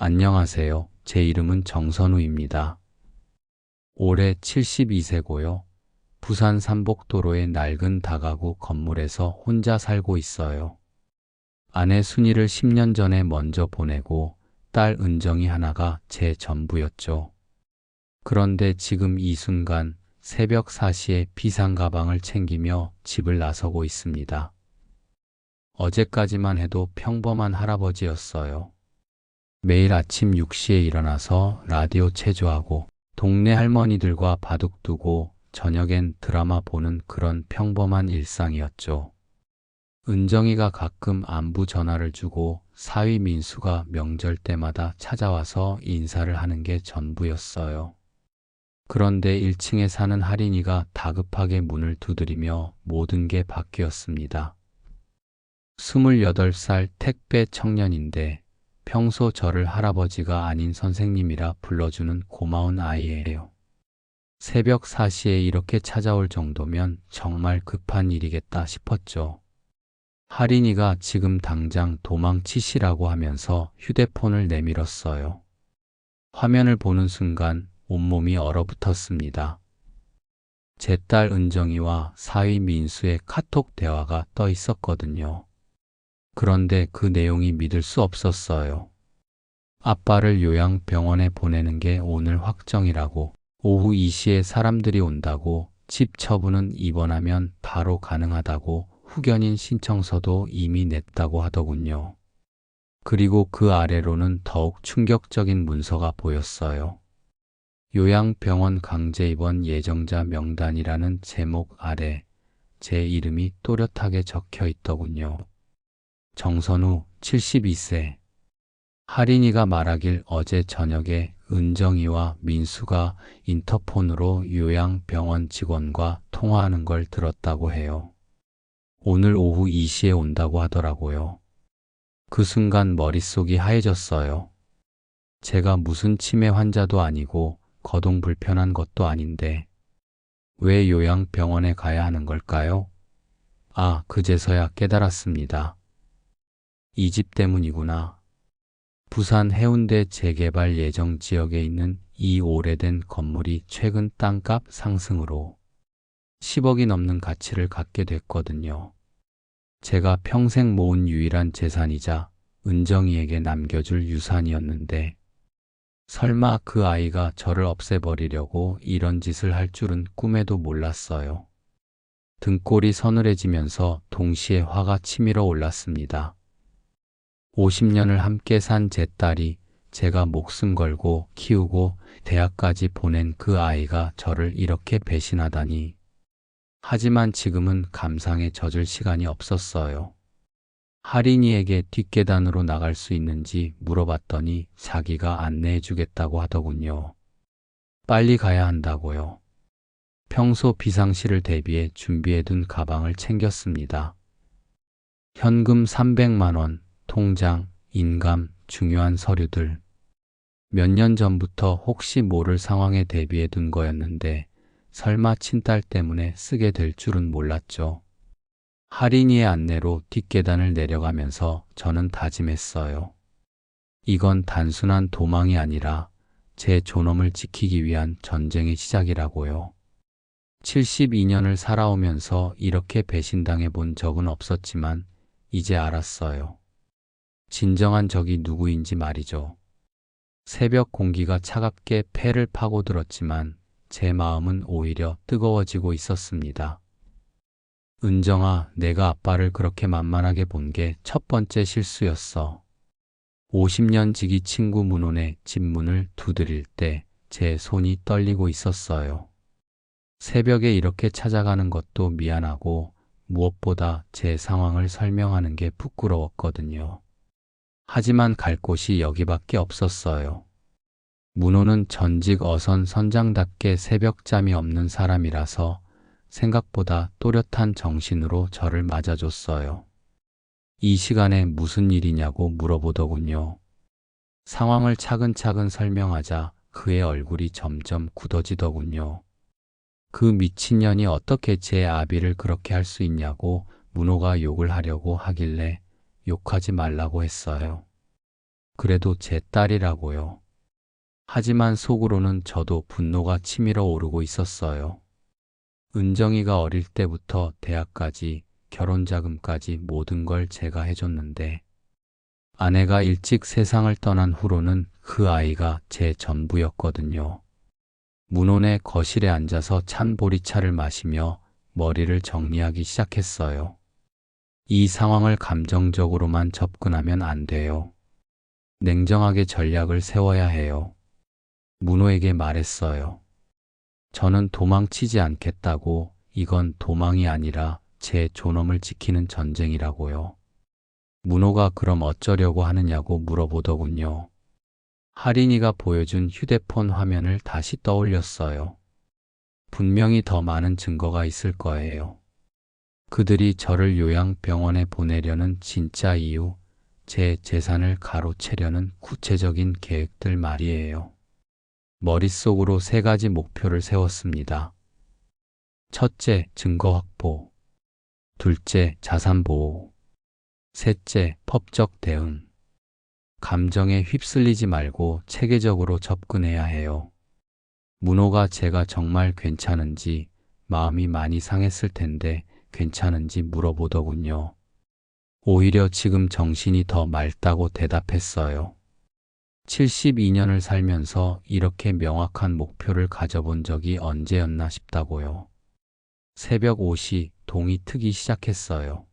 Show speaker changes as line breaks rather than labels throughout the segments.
안녕하세요. 제 이름은 정선우입니다. 올해 72세고요. 부산 삼복도로의 낡은 다가구 건물에서 혼자 살고 있어요. 아내 순이를 10년 전에 먼저 보내고 딸 은정이 하나가 제 전부였죠. 그런데 지금 이 순간 새벽 4시에 비상 가방을 챙기며 집을 나서고 있습니다. 어제까지만 해도 평범한 할아버지였어요. 매일 아침 6시에 일어나서 라디오 체조하고 동네 할머니들과 바둑 두고 저녁엔 드라마 보는 그런 평범한 일상이었죠. 은정이가 가끔 안부 전화를 주고 사위 민수가 명절 때마다 찾아와서 인사를 하는 게 전부였어요. 그런데 1층에 사는 할인이가 다급하게 문을 두드리며 모든 게 바뀌었습니다. 28살 택배 청년인데 평소 저를 할아버지가 아닌 선생님이라 불러주는 고마운 아이예요. 새벽 4시에 이렇게 찾아올 정도면 정말 급한 일이겠다 싶었죠. 할인이가 지금 당장 도망치시라고 하면서 휴대폰을 내밀었어요. 화면을 보는 순간 온몸이 얼어붙었습니다. 제 딸 은정이와 사위 민수의 카톡 대화가 떠 있었거든요. 그런데 그 내용이 믿을 수 없었어요. 아빠를 요양병원에 보내는 게 오늘 확정이라고, 오후 2시에 사람들이 온다고, 집 처분은 입원하면 바로 가능하다고, 후견인 신청서도 이미 냈다고 하더군요. 그리고 그 아래로는 더욱 충격적인 문서가 보였어요. 요양병원 강제 입원 예정자 명단이라는 제목 아래 제 이름이 또렷하게 적혀 있더군요. 정선우 72세. 할인이가 말하길 어제 저녁에 은정이와 민수가 인터폰으로 요양병원 직원과 통화하는 걸 들었다고 해요. 오늘 오후 2시에 온다고 하더라고요. 그 순간 머릿속이 하얘졌어요. 제가 무슨 치매 환자도 아니고 거동 불편한 것도 아닌데 왜 요양병원에 가야 하는 걸까요? 아, 그제서야 깨달았습니다. 이 집 때문이구나. 부산 해운대 재개발 예정 지역에 있는 이 오래된 건물이 최근 땅값 상승으로 10억이 넘는 가치를 갖게 됐거든요. 제가 평생 모은 유일한 재산이자 은정이에게 남겨줄 유산이었는데 설마 그 아이가 저를 없애버리려고 이런 짓을 할 줄은 꿈에도 몰랐어요. 등골이 서늘해지면서 동시에 화가 치밀어 올랐습니다. 50년을 함께 산 제 딸이 제가 목숨 걸고 키우고 대학까지 보낸 그 아이가 저를 이렇게 배신하다니. 하지만 지금은 감상에 젖을 시간이 없었어요. 할인이에게 뒷계단으로 나갈 수 있는지 물어봤더니 자기가 안내해 주겠다고 하더군요. 빨리 가야 한다고요. 평소 비상시를 대비해 준비해둔 가방을 챙겼습니다. 현금 300만 원, 통장, 인감, 중요한 서류들. 몇 년 전부터 혹시 모를 상황에 대비해 둔 거였는데 설마 친딸 때문에 쓰게 될 줄은 몰랐죠. 할인이의 안내로 뒷계단을 내려가면서 저는 다짐했어요. 이건 단순한 도망이 아니라 제 존엄을 지키기 위한 전쟁의 시작이라고요. 72년을 살아오면서 이렇게 배신당해 본 적은 없었지만 이제 알았어요. 진정한 적이 누구인지 말이죠. 새벽 공기가 차갑게 폐를 파고들었지만 제 마음은 오히려 뜨거워지고 있었습니다. 은정아, 내가 아빠를 그렇게 만만하게 본 게 첫 번째 실수였어. 50년 지기 친구 문혼의 집 문을 두드릴 때 제 손이 떨리고 있었어요. 새벽에 이렇게 찾아가는 것도 미안하고 무엇보다 제 상황을 설명하는 게 부끄러웠거든요. 하지만 갈 곳이 여기밖에 없었어요. 문호는 전직 어선 선장답게 새벽잠이 없는 사람이라서 생각보다 또렷한 정신으로 저를 맞아줬어요. 이 시간에 무슨 일이냐고 물어보더군요. 상황을 차근차근 설명하자 그의 얼굴이 점점 굳어지더군요. 그 미친년이 어떻게 제 아비를 그렇게 할 수 있냐고 문호가 욕을 하려고 하길래 욕하지 말라고 했어요. 그래도 제 딸이라고요. 하지만 속으로는 저도 분노가 치밀어 오르고 있었어요. 은정이가 어릴 때부터 대학까지 결혼 자금까지 모든 걸 제가 해줬는데 아내가 일찍 세상을 떠난 후로는 그 아이가 제 전부였거든요. 문혼의 거실에 앉아서 찬 보리차를 마시며 머리를 정리하기 시작했어요. 이 상황을 감정적으로만 접근하면 안 돼요. 냉정하게 전략을 세워야 해요. 문호에게 말했어요. 저는 도망치지 않겠다고. 이건 도망이 아니라 제 존엄을 지키는 전쟁이라고요. 문호가 그럼 어쩌려고 하느냐고 물어보더군요. 할인이가 보여준 휴대폰 화면을 다시 떠올렸어요. 분명히 더 많은 증거가 있을 거예요. 그들이 저를 요양병원에 보내려는 진짜 이유, 제 재산을 가로채려는 구체적인 계획들 말이에요. 머릿속으로 3가지 목표를 세웠습니다. 첫째, 증거 확보. 둘째, 자산 보호. 셋째, 법적 대응. 감정에 휩쓸리지 말고 체계적으로 접근해야 해요. 문호가 제가 정말 괜찮은지, 마음이 많이 상했을 텐데 괜찮은지 물어보더군요. 오히려 지금 정신이 더 맑다고 대답했어요. 72년을 살면서 이렇게 명확한 목표를 가져본 적이 언제였나 싶다고요. 새벽 5시 동이 트기 시작했어요.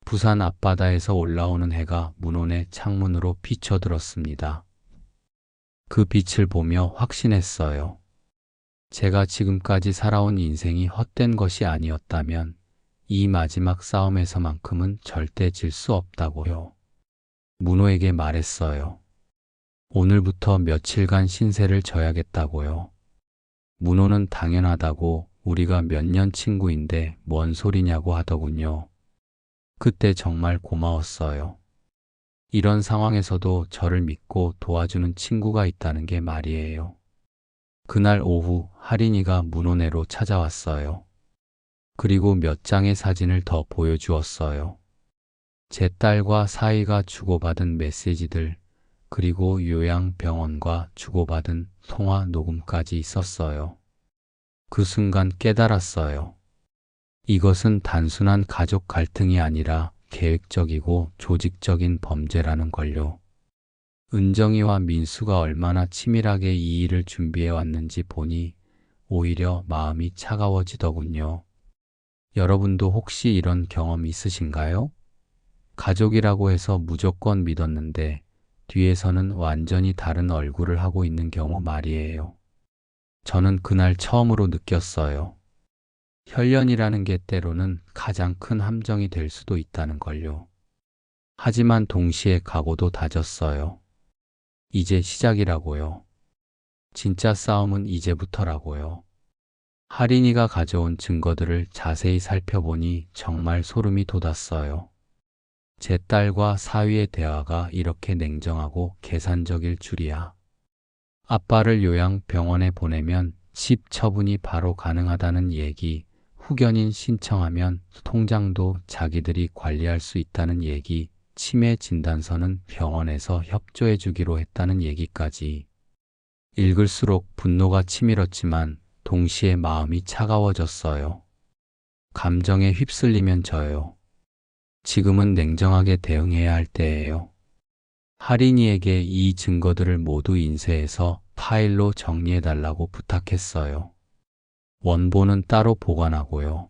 부산 앞바다에서 올라오는 해가 문혼의 창문으로 비쳐들었습니다. 그 빛을 보며 확신했어요. 제가 지금까지 살아온 인생이 헛된 것이 아니었다면 이 마지막 싸움에서만큼은 절대 질 수 없다고요. 문호에게 말했어요. 오늘부터 며칠간 신세를 져야겠다고요. 문호는 당연하다고, 우리가 몇 년 친구인데 뭔 소리냐고 하더군요. 그때 정말 고마웠어요. 이런 상황에서도 저를 믿고 도와주는 친구가 있다는 게 말이에요. 그날 오후 할인이가 문호네로 찾아왔어요. 그리고 몇 장의 사진을 더 보여주었어요. 제 딸과 사위가 주고받은 메시지들, 그리고 요양병원과 주고받은 통화 녹음까지 있었어요. 그 순간 깨달았어요. 이것은 단순한 가족 갈등이 아니라 계획적이고 조직적인 범죄라는 걸요. 은정이와 민수가 얼마나 치밀하게 이 일을 준비해 왔는지 보니 오히려 마음이 차가워지더군요. 여러분도 혹시 이런 경험 있으신가요? 가족이라고 해서 무조건 믿었는데 뒤에서는 완전히 다른 얼굴을 하고 있는 경우 말이에요. 저는 그날 처음으로 느꼈어요. 혈연이라는 게 때로는 가장 큰 함정이 될 수도 있다는 걸요. 하지만 동시에 각오도 다졌어요. 이제 시작이라고요. 진짜 싸움은 이제부터라고요. 할인이가 가져온 증거들을 자세히 살펴보니 정말 소름이 돋았어요. 제 딸과 사위의 대화가 이렇게 냉정하고 계산적일 줄이야. 아빠를 요양병원에 보내면 집 처분이 바로 가능하다는 얘기, 후견인 신청하면 통장도 자기들이 관리할 수 있다는 얘기, 치매 진단서는 병원에서 협조해 주기로 했다는 얘기까지. 읽을수록 분노가 치밀었지만 동시에 마음이 차가워졌어요. 감정에 휩쓸리면 져요. 지금은 냉정하게 대응해야 할 때예요. 할인이에게 이 증거들을 모두 인쇄해서 파일로 정리해달라고 부탁했어요. 원본은 따로 보관하고요.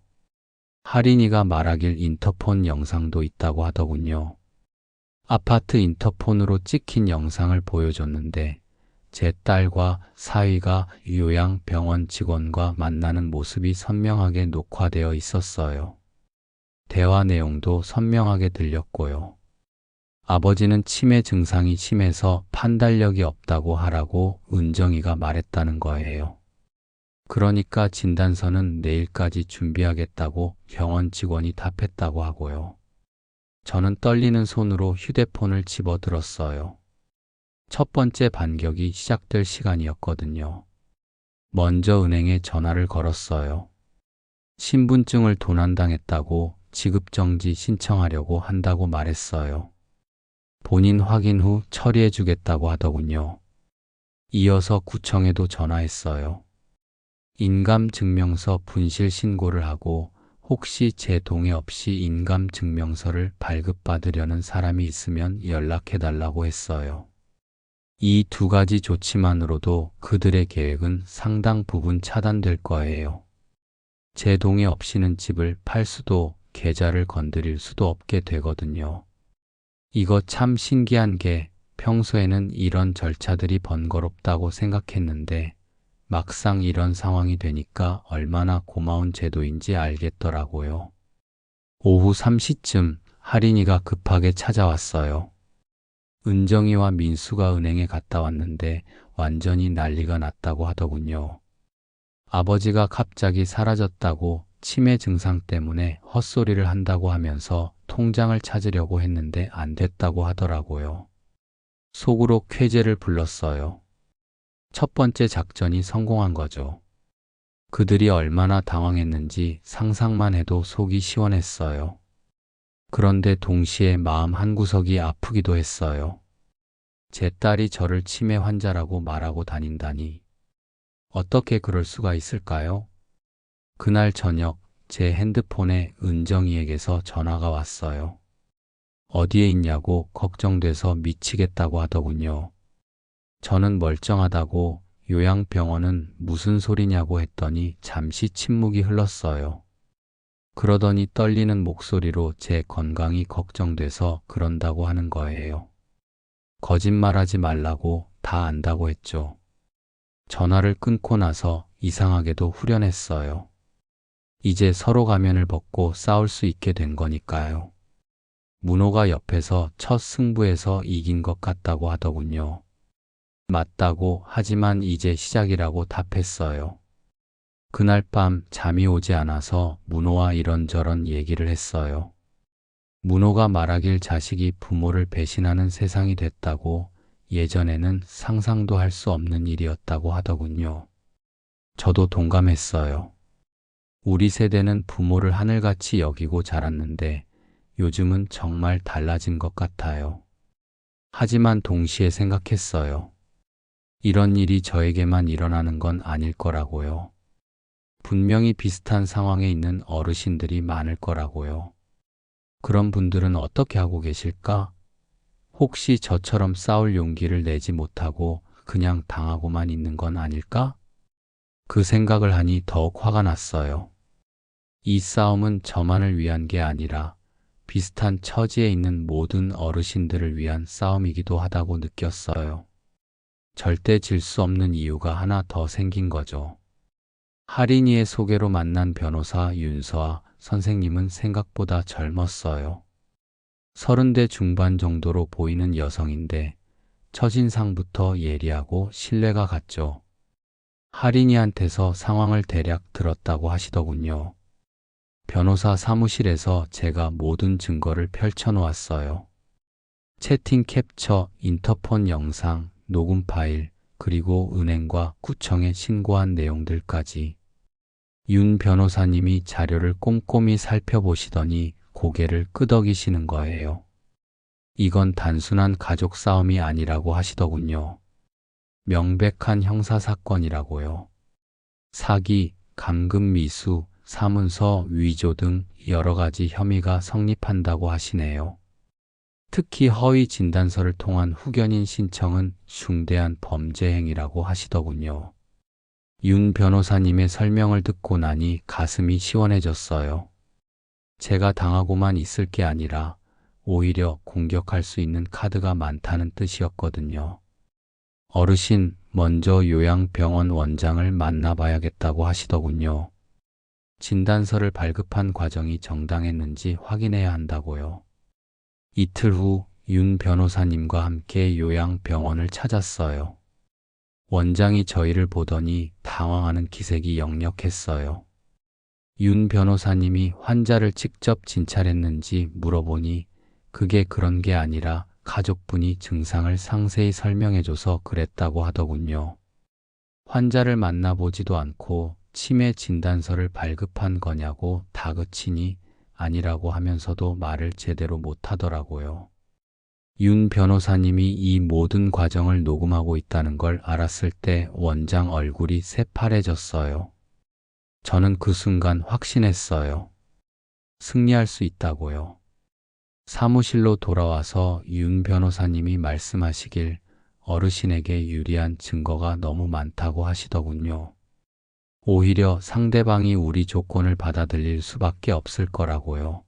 할인이가 말하길 인터폰 영상도 있다고 하더군요. 아파트 인터폰으로 찍힌 영상을 보여줬는데 제 딸과 사위가 요양병원 직원과 만나는 모습이 선명하게 녹화되어 있었어요. 대화 내용도 선명하게 들렸고요. 아버지는 치매 증상이 심해서 판단력이 없다고 하라고 은정이가 말했다는 거예요. 그러니까 진단서는 내일까지 준비하겠다고 병원 직원이 답했다고 하고요. 저는 떨리는 손으로 휴대폰을 집어들었어요. 첫 번째 반격이 시작될 시간이었거든요. 먼저 은행에 전화를 걸었어요. 신분증을 도난당했다고 지급정지 신청하려고 한다고 말했어요. 본인 확인 후 처리해 주겠다고 하더군요. 이어서 구청에도 전화했어요. 인감증명서 분실 신고를 하고 혹시 제 동의 없이 인감증명서를 발급받으려는 사람이 있으면 연락해 달라고 했어요. 이 두 가지 조치만으로도 그들의 계획은 상당 부분 차단될 거예요. 제 동의 없이는 집을 팔 수도 계좌를 건드릴 수도 없게 되거든요. 이거 참 신기한 게 평소에는 이런 절차들이 번거롭다고 생각했는데 막상 이런 상황이 되니까 얼마나 고마운 제도인지 알겠더라고요. 오후 3시쯤 할인이가 급하게 찾아왔어요. 은정이와 민수가 은행에 갔다 왔는데 완전히 난리가 났다고 하더군요. 아버지가 갑자기 사라졌다고 치매 증상 때문에 헛소리를 한다고 하면서 통장을 찾으려고 했는데 안 됐다고 하더라고요. 속으로 쾌재를 불렀어요. 첫 번째 작전이 성공한 거죠. 그들이 얼마나 당황했는지 상상만 해도 속이 시원했어요. 그런데 동시에 마음 한구석이 아프기도 했어요. 제 딸이 저를 치매 환자라고 말하고 다닌다니. 어떻게 그럴 수가 있을까요? 그날 저녁 제 핸드폰에 은정이에게서 전화가 왔어요. 어디에 있냐고 걱정돼서 미치겠다고 하더군요. 저는 멀쩡하다고 요양병원은 무슨 소리냐고 했더니 잠시 침묵이 흘렀어요. 그러더니 떨리는 목소리로 제 건강이 걱정돼서 그런다고 하는 거예요. 거짓말하지 말라고 다 안다고 했죠. 전화를 끊고 나서 이상하게도 후련했어요. 이제 서로 가면을 벗고 싸울 수 있게 된 거니까요. 문호가 옆에서 첫 승부에서 이긴 것 같다고 하더군요. 맞다고 하지만 이제 시작이라고 답했어요. 그날 밤 잠이 오지 않아서 문호와 이런저런 얘기를 했어요. 문호가 말하길 자식이 부모를 배신하는 세상이 됐다고 예전에는 상상도 할 수 없는 일이었다고 하더군요. 저도 동감했어요. 우리 세대는 부모를 하늘같이 여기고 자랐는데 요즘은 정말 달라진 것 같아요. 하지만 동시에 생각했어요. 이런 일이 저에게만 일어나는 건 아닐 거라고요. 분명히 비슷한 상황에 있는 어르신들이 많을 거라고요. 그런 분들은 어떻게 하고 계실까? 혹시 저처럼 싸울 용기를 내지 못하고 그냥 당하고만 있는 건 아닐까? 그 생각을 하니 더욱 화가 났어요. 이 싸움은 저만을 위한 게 아니라 비슷한 처지에 있는 모든 어르신들을 위한 싸움이기도 하다고 느꼈어요. 절대 질 수 없는 이유가 하나 더 생긴 거죠. 할인이의 소개로 만난 변호사 윤서아 선생님은 생각보다 젊었어요. 30대 중반 정도로 보이는 여성인데 첫인상부터 예리하고 신뢰가 갔죠. 할인이한테서 상황을 대략 들었다고 하시더군요. 변호사 사무실에서 제가 모든 증거를 펼쳐놓았어요. 채팅 캡처, 인터폰 영상, 녹음 파일, 그리고 은행과 구청에 신고한 내용들까지. 윤 변호사님이 자료를 꼼꼼히 살펴보시더니 고개를 끄덕이시는 거예요. 이건 단순한 가족 싸움이 아니라고 하시더군요. 명백한 형사사건이라고요. 사기, 감금 미수, 사문서 위조 등 여러 가지 혐의가 성립한다고 하시네요. 특히 허위 진단서를 통한 후견인 신청은 중대한 범죄 행위라고 하시더군요. 윤 변호사님의 설명을 듣고 나니 가슴이 시원해졌어요. 제가 당하고만 있을 게 아니라 오히려 공격할 수 있는 카드가 많다는 뜻이었거든요. 어르신, 먼저 요양병원 원장을 만나봐야겠다고 하시더군요. 진단서를 발급한 과정이 정당했는지 확인해야 한다고요. 이틀 후 윤 변호사님과 함께 요양병원을 찾았어요. 원장이 저희를 보더니 당황하는 기색이 역력했어요. 윤 변호사님이 환자를 직접 진찰했는지 물어보니 그게 그런 게 아니라 가족분이 증상을 상세히 설명해줘서 그랬다고 하더군요. 환자를 만나보지도 않고 치매 진단서를 발급한 거냐고 다그치니 아니라고 하면서도 말을 제대로 못하더라고요. 윤 변호사님이 이 모든 과정을 녹음하고 있다는 걸 알았을 때 원장 얼굴이 새파래졌어요. 저는 그 순간 확신했어요. 승리할 수 있다고요. 사무실로 돌아와서 윤 변호사님이 말씀하시길 어르신에게 유리한 증거가 너무 많다고 하시더군요. 오히려 상대방이 우리 조건을 받아들일 수밖에 없을 거라고요.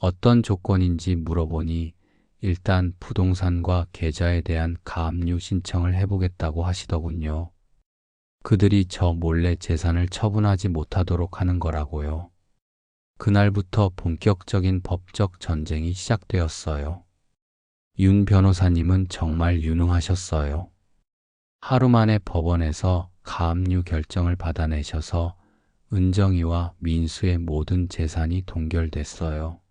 어떤 조건인지 물어보니 일단 부동산과 계좌에 대한 가압류 신청을 해보겠다고 하시더군요. 그들이 저 몰래 재산을 처분하지 못하도록 하는 거라고요. 그날부터 본격적인 법적 전쟁이 시작되었어요. 윤 변호사님은 정말 유능하셨어요. 하루 만에 법원에서 가압류 결정을 받아내셔서 은정이와 민수의 모든 재산이 동결됐어요.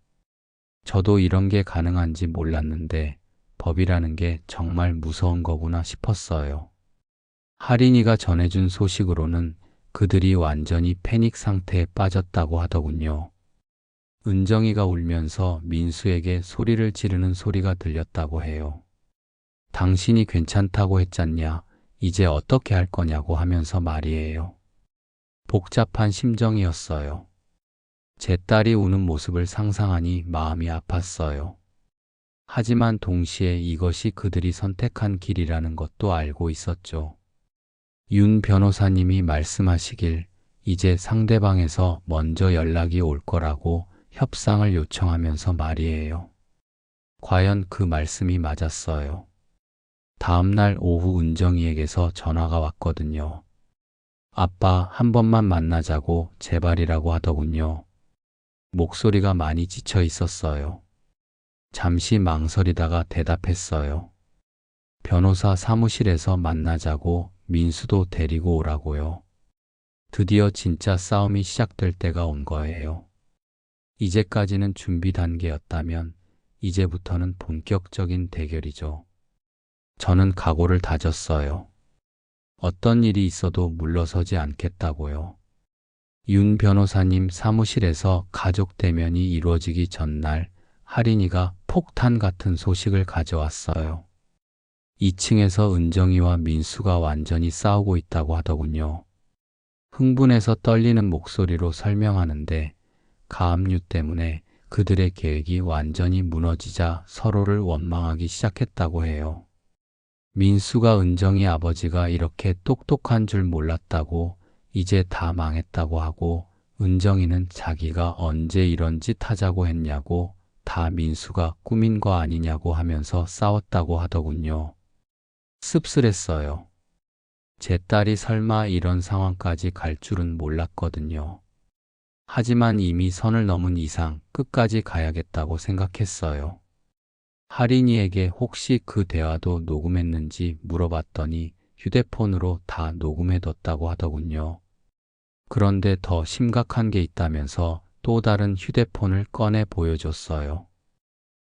저도 이런 게 가능한지 몰랐는데 법이라는 게 정말 무서운 거구나 싶었어요. 할인이가 전해준 소식으로는 그들이 완전히 패닉 상태에 빠졌다고 하더군요. 은정이가 울면서 민수에게 소리를 지르는 소리가 들렸다고 해요. 당신이 괜찮다고 했잖냐, 이제 어떻게 할 거냐고 하면서 말이에요. 복잡한 심정이었어요. 제 딸이 우는 모습을 상상하니 마음이 아팠어요. 하지만 동시에 이것이 그들이 선택한 길이라는 것도 알고 있었죠. 윤 변호사님이 말씀하시길 이제 상대방에서 먼저 연락이 올 거라고 협상을 요청하면서 말이에요. 과연 그 말씀이 맞았어요. 다음날 오후 은정이에게서 전화가 왔거든요. 아빠, 한 번만 만나자고 제발이라고 하더군요. 목소리가 많이 지쳐 있었어요. 잠시 망설이다가 대답했어요. 변호사 사무실에서 만나자고 민수도 데리고 오라고요. 드디어 진짜 싸움이 시작될 때가 온 거예요. 이제까지는 준비 단계였다면 이제부터는 본격적인 대결이죠. 저는 각오를 다졌어요. 어떤 일이 있어도 물러서지 않겠다고요. 윤 변호사님 사무실에서 가족 대면이 이루어지기 전날 할인이가 폭탄 같은 소식을 가져왔어요. 2층에서 은정이와 민수가 완전히 싸우고 있다고 하더군요. 흥분해서 떨리는 목소리로 설명하는데 가압류 때문에 그들의 계획이 완전히 무너지자 서로를 원망하기 시작했다고 해요. 민수가 은정이 아버지가 이렇게 똑똑한 줄 몰랐다고 이제 다 망했다고 하고 은정이는 자기가 언제 이런 짓 하자고 했냐고 다 민수가 꾸민 거 아니냐고 하면서 싸웠다고 하더군요. 씁쓸했어요. 제 딸이 설마 이런 상황까지 갈 줄은 몰랐거든요. 하지만 이미 선을 넘은 이상 끝까지 가야겠다고 생각했어요. 할인이에게 혹시 그 대화도 녹음했는지 물어봤더니 휴대폰으로 다 녹음해뒀다고 하더군요. 그런데 더 심각한 게 있다면서 또 다른 휴대폰을 꺼내 보여줬어요.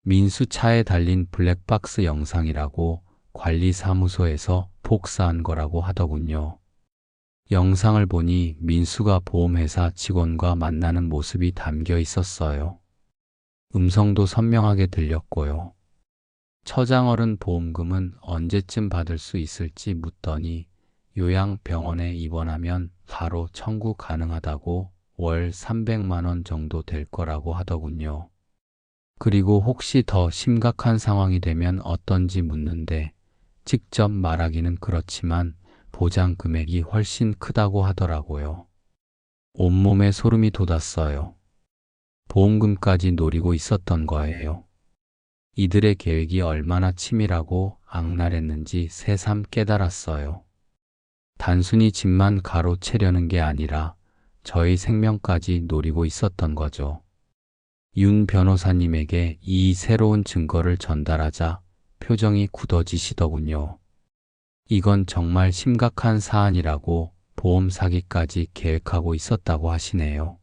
민수 차에 달린 블랙박스 영상이라고 관리사무소에서 복사한 거라고 하더군요. 영상을 보니 민수가 보험회사 직원과 만나는 모습이 담겨 있었어요. 음성도 선명하게 들렸고요. 처장어른 보험금은 언제쯤 받을 수 있을지 묻더니 요양병원에 입원하면 바로 청구 가능하다고 월 300만 원 정도 될 거라고 하더군요. 그리고 혹시 더 심각한 상황이 되면 어떤지 묻는데 직접 말하기는 그렇지만 보장 금액이 훨씬 크다고 하더라고요. 온몸에 소름이 돋았어요. 보험금까지 노리고 있었던 거예요. 이들의 계획이 얼마나 치밀하고 악랄했는지 새삼 깨달았어요. 단순히 집만 가로채려는 게 아니라 저희 생명까지 노리고 있었던 거죠. 윤 변호사님에게 이 새로운 증거를 전달하자 표정이 굳어지시더군요. 이건 정말 심각한 사안이라고 보험 사기까지 계획하고 있었다고 하시네요.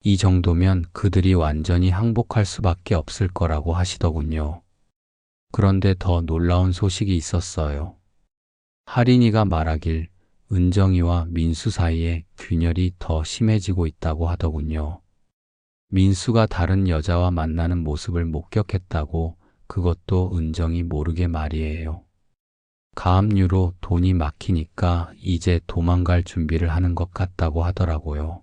이 정도면 그들이 완전히 항복할 수밖에 없을 거라고 하시더군요. 그런데 더 놀라운 소식이 있었어요. 할인이가 말하길 은정이와 민수 사이에 균열이 더 심해지고 있다고 하더군요. 민수가 다른 여자와 만나는 모습을 목격했다고 그것도 은정이 모르게 말이에요. 가압류로 돈이 막히니까 이제 도망갈 준비를 하는 것 같다고 하더라고요.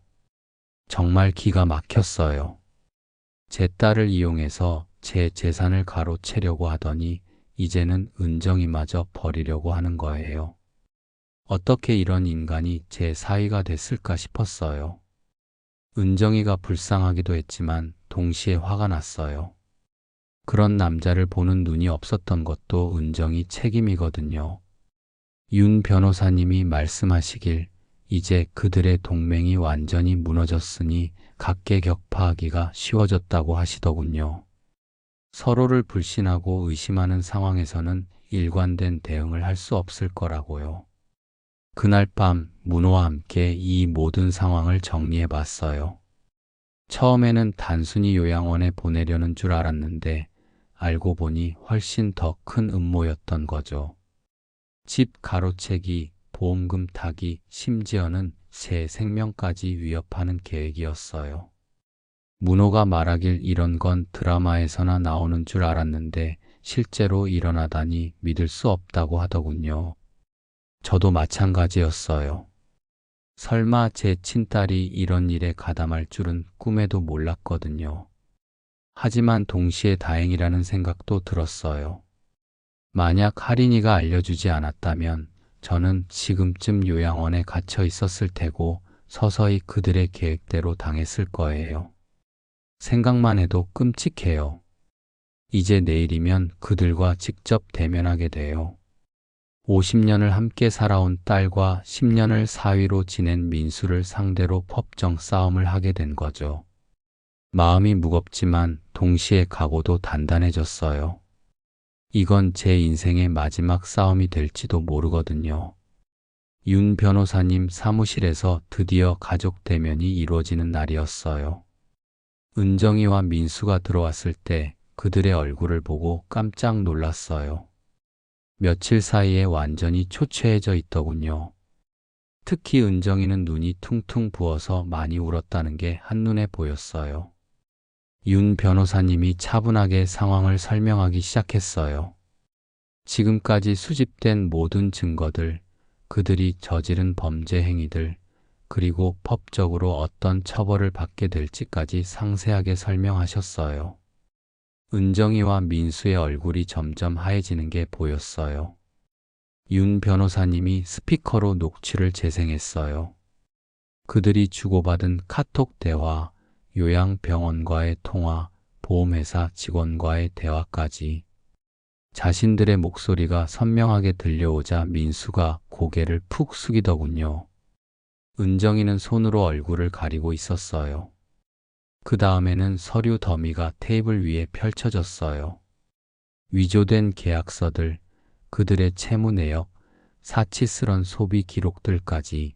정말 기가 막혔어요. 제 딸을 이용해서 제 재산을 가로채려고 하더니 이제는 은정이마저 버리려고 하는 거예요. 어떻게 이런 인간이 제 사위가 됐을까 싶었어요. 은정이가 불쌍하기도 했지만 동시에 화가 났어요. 그런 남자를 보는 눈이 없었던 것도 은정이 책임이거든요. 윤 변호사님이 말씀하시길 이제 그들의 동맹이 완전히 무너졌으니 각계격파하기가 쉬워졌다고 하시더군요. 서로를 불신하고 의심하는 상황에서는 일관된 대응을 할 수 없을 거라고요. 그날 밤 문호와 함께 이 모든 상황을 정리해 봤어요. 처음에는 단순히 요양원에 보내려는 줄 알았는데 알고 보니 훨씬 더 큰 음모였던 거죠. 집 가로채기, 보험금 타기, 심지어는 제 생명까지 위협하는 계획이었어요. 문호가 말하길 이런 건 드라마에서나 나오는 줄 알았는데 실제로 일어나다니 믿을 수 없다고 하더군요. 저도 마찬가지였어요. 설마 제 친딸이 이런 일에 가담할 줄은 꿈에도 몰랐거든요. 하지만 동시에 다행이라는 생각도 들었어요. 만약 할인이가 알려주지 않았다면 저는 지금쯤 요양원에 갇혀 있었을 테고 서서히 그들의 계획대로 당했을 거예요. 생각만 해도 끔찍해요. 이제 내일이면 그들과 직접 대면하게 돼요. 50년을 함께 살아온 딸과 10년을 사위로 지낸 민수를 상대로 법정 싸움을 하게 된 거죠. 마음이 무겁지만 동시에 각오도 단단해졌어요. 이건 제 인생의 마지막 싸움이 될지도 모르거든요. 윤 변호사님 사무실에서 드디어 가족 대면이 이루어지는 날이었어요. 은정이와 민수가 들어왔을 때 그들의 얼굴을 보고 깜짝 놀랐어요. 며칠 사이에 완전히 초췌해져 있더군요. 특히 은정이는 눈이 퉁퉁 부어서 많이 울었다는 게 한눈에 보였어요. 윤 변호사님이 차분하게 상황을 설명하기 시작했어요. 지금까지 수집된 모든 증거들, 그들이 저지른 범죄 행위들, 그리고 법적으로 어떤 처벌을 받게 될지까지 상세하게 설명하셨어요. 은정이와 민수의 얼굴이 점점 하얘지는 게 보였어요. 윤 변호사님이 스피커로 녹취를 재생했어요. 그들이 주고받은 카톡 대화, 요양병원과의 통화, 보험회사 직원과의 대화까지 자신들의 목소리가 선명하게 들려오자 민수가 고개를 푹 숙이더군요. 은정이는 손으로 얼굴을 가리고 있었어요. 그 다음에는 서류 더미가 테이블 위에 펼쳐졌어요. 위조된 계약서들, 그들의 채무 내역, 사치스런 소비 기록들까지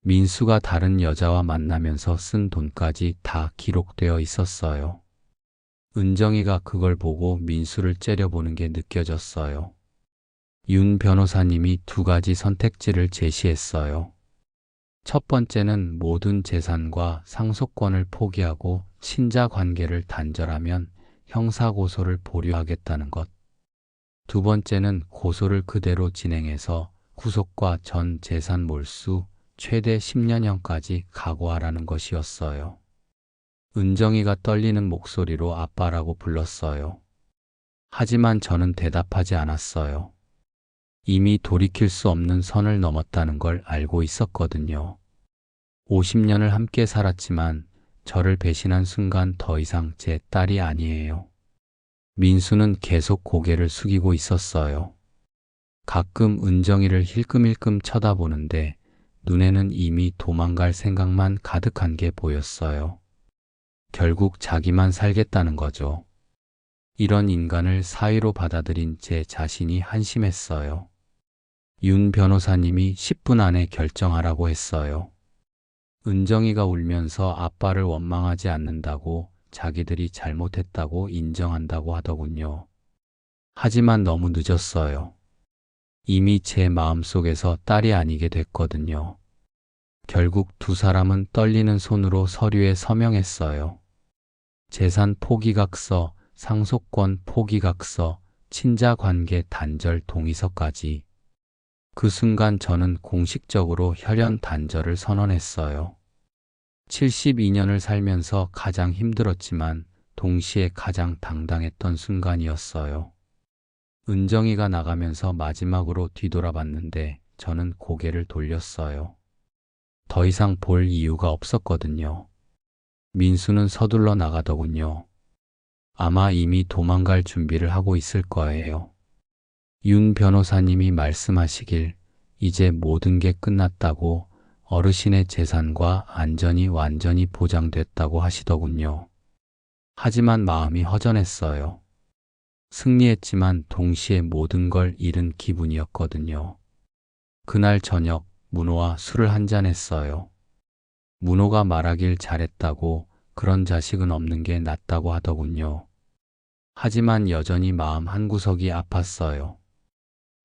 민수가 다른 여자와 만나면서 쓴 돈까지 다 기록되어 있었어요. 은정이가 그걸 보고 민수를 째려보는 게 느껴졌어요. 윤 변호사님이 두 가지 선택지를 제시했어요. 첫 번째는 모든 재산과 상속권을 포기하고 친자 관계를 단절하면 형사고소를 보류하겠다는 것. 두 번째는 고소를 그대로 진행해서 구속과 전 재산 몰수, 최대 10년형까지 각오하라는 것이었어요. 은정이가 떨리는 목소리로 아빠라고 불렀어요. 하지만 저는 대답하지 않았어요. 이미 돌이킬 수 없는 선을 넘었다는 걸 알고 있었거든요. 50년을 함께 살았지만 저를 배신한 순간 더 이상 제 딸이 아니에요. 민수는 계속 고개를 숙이고 있었어요. 가끔 은정이를 힐끔힐끔 쳐다보는데 눈에는 이미 도망갈 생각만 가득한 게 보였어요. 결국 자기만 살겠다는 거죠. 이런 인간을 사위로 받아들인 제 자신이 한심했어요. 윤 변호사님이 10분 안에 결정하라고 했어요. 은정이가 울면서 아빠를 원망하지 않는다고, 자기들이 잘못했다고 인정한다고 하더군요. 하지만 너무 늦었어요. 이미 제 마음속에서 딸이 아니게 됐거든요. 결국 두 사람은 떨리는 손으로 서류에 서명했어요. 재산 포기각서, 상속권 포기각서, 친자관계 단절 동의서까지. 그 순간 저는 공식적으로 혈연 단절을 선언했어요. 72년을 살면서 가장 힘들었지만 동시에 가장 당당했던 순간이었어요. 은정이가 나가면서 마지막으로 뒤돌아봤는데 저는 고개를 돌렸어요. 더 이상 볼 이유가 없었거든요. 민수는 서둘러 나가더군요. 아마 이미 도망갈 준비를 하고 있을 거예요. 윤 변호사님이 말씀하시길 이제 모든 게 끝났다고, 어르신의 재산과 안전이 완전히 보장됐다고 하시더군요. 하지만 마음이 허전했어요. 승리했지만 동시에 모든 걸 잃은 기분이었거든요. 그날 저녁 문호와 술을 한잔 했어요. 문호가 말하길 잘했다고, 그런 자식은 없는 게 낫다고 하더군요. 하지만 여전히 마음 한구석이 아팠어요.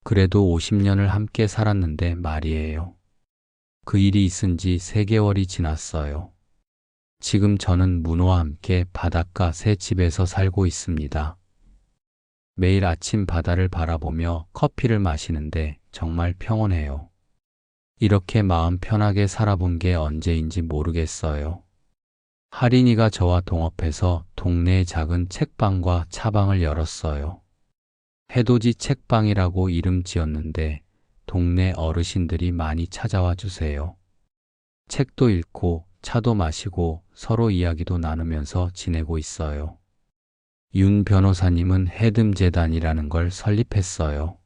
그래도 50년을 함께 살았는데 말이에요. 그 일이 있은 지 3개월이 지났어요. 지금 저는 문호와 함께 바닷가 새 집에서 살고 있습니다. 매일 아침 바다를 바라보며 커피를 마시는데 정말 평온해요. 이렇게 마음 편하게 살아본 게 언제인지 모르겠어요. 할인이가 저와 동업해서 동네의 작은 책방과 차방을 열었어요. 해돋이 책방이라고 이름 지었는데 동네 어르신들이 많이 찾아와 주세요. 책도 읽고 차도 마시고 서로 이야기도 나누면서 지내고 있어요. 윤 변호사님은 해듬재단이라는 걸 설립했어요.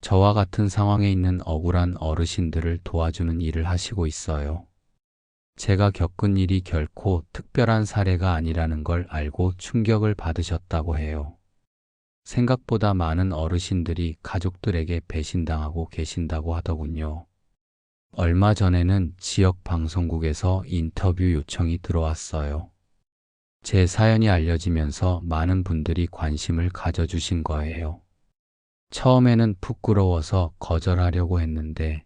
저와 같은 상황에 있는 억울한 어르신들을 도와주는 일을 하시고 있어요. 제가 겪은 일이 결코 특별한 사례가 아니라는 걸 알고 충격을 받으셨다고 해요. 생각보다 많은 어르신들이 가족들에게 배신당하고 계신다고 하더군요. 얼마 전에는 지역 방송국에서 인터뷰 요청이 들어왔어요. 제 사연이 알려지면서 많은 분들이 관심을 가져주신 거예요. 처음에는 부끄러워서 거절하려고 했는데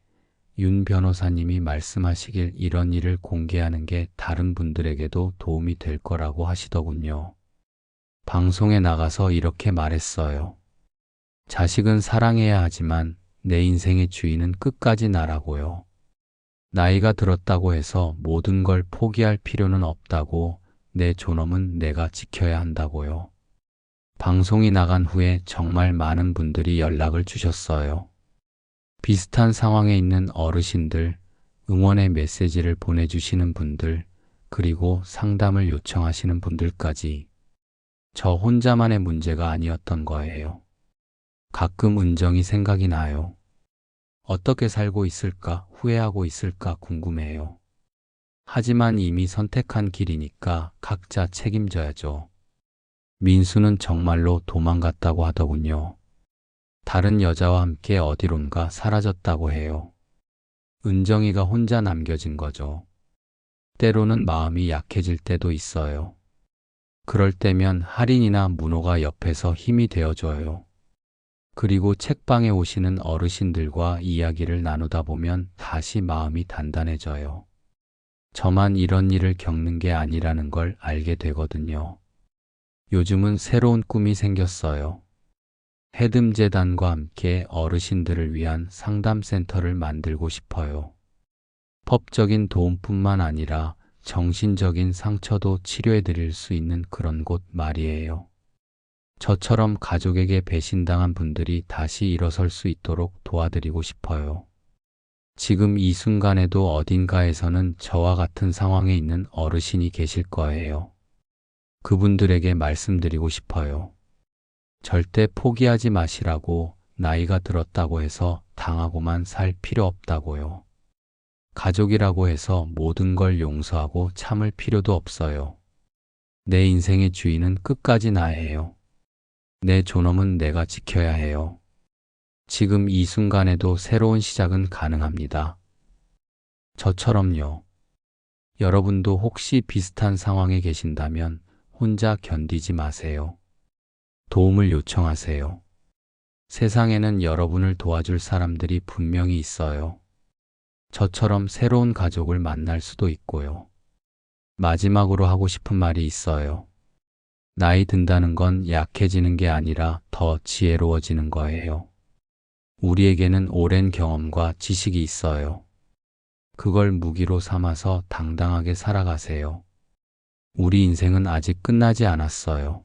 윤 변호사님이 말씀하시길 이런 일을 공개하는 게 다른 분들에게도 도움이 될 거라고 하시더군요. 방송에 나가서 이렇게 말했어요. 자식은 사랑해야 하지만 내 인생의 주인은 끝까지 나라고요. 나이가 들었다고 해서 모든 걸 포기할 필요는 없다고, 내 존엄은 내가 지켜야 한다고요. 방송이 나간 후에 정말 많은 분들이 연락을 주셨어요. 비슷한 상황에 있는 어르신들, 응원의 메시지를 보내주시는 분들, 그리고 상담을 요청하시는 분들까지. 저 혼자만의 문제가 아니었던 거예요. 가끔 은정이 생각이 나요. 어떻게 살고 있을까, 후회하고 있을까 궁금해요. 하지만 이미 선택한 길이니까 각자 책임져야죠. 민수는 정말로 도망갔다고 하더군요. 다른 여자와 함께 어디론가 사라졌다고 해요. 은정이가 혼자 남겨진 거죠. 때로는 마음이 약해질 때도 있어요. 그럴 때면 할인이나 문호가 옆에서 힘이 되어줘요. 그리고 책방에 오시는 어르신들과 이야기를 나누다 보면 다시 마음이 단단해져요. 저만 이런 일을 겪는 게 아니라는 걸 알게 되거든요. 요즘은 새로운 꿈이 생겼어요. 해듬재단과 함께 어르신들을 위한 상담센터를 만들고 싶어요. 법적인 도움뿐만 아니라 정신적인 상처도 치료해 드릴 수 있는 그런 곳 말이에요. 저처럼 가족에게 배신당한 분들이 다시 일어설 수 있도록 도와드리고 싶어요. 지금 이 순간에도 어딘가에서는 저와 같은 상황에 있는 어르신이 계실 거예요. 그분들에게 말씀드리고 싶어요. 절대 포기하지 마시라고, 나이가 들었다고 해서 당하고만 살 필요 없다고요. 가족이라고 해서 모든 걸 용서하고 참을 필요도 없어요. 내 인생의 주인은 끝까지 나예요. 내 존엄은 내가 지켜야 해요. 지금 이 순간에도 새로운 시작은 가능합니다. 저처럼요. 여러분도 혹시 비슷한 상황에 계신다면 혼자 견디지 마세요. 도움을 요청하세요. 세상에는 여러분을 도와줄 사람들이 분명히 있어요. 저처럼 새로운 가족을 만날 수도 있고요. 마지막으로 하고 싶은 말이 있어요. 나이 든다는 건 약해지는 게 아니라 더 지혜로워지는 거예요. 우리에게는 오랜 경험과 지식이 있어요. 그걸 무기로 삼아서 당당하게 살아가세요. 우리 인생은 아직 끝나지 않았어요.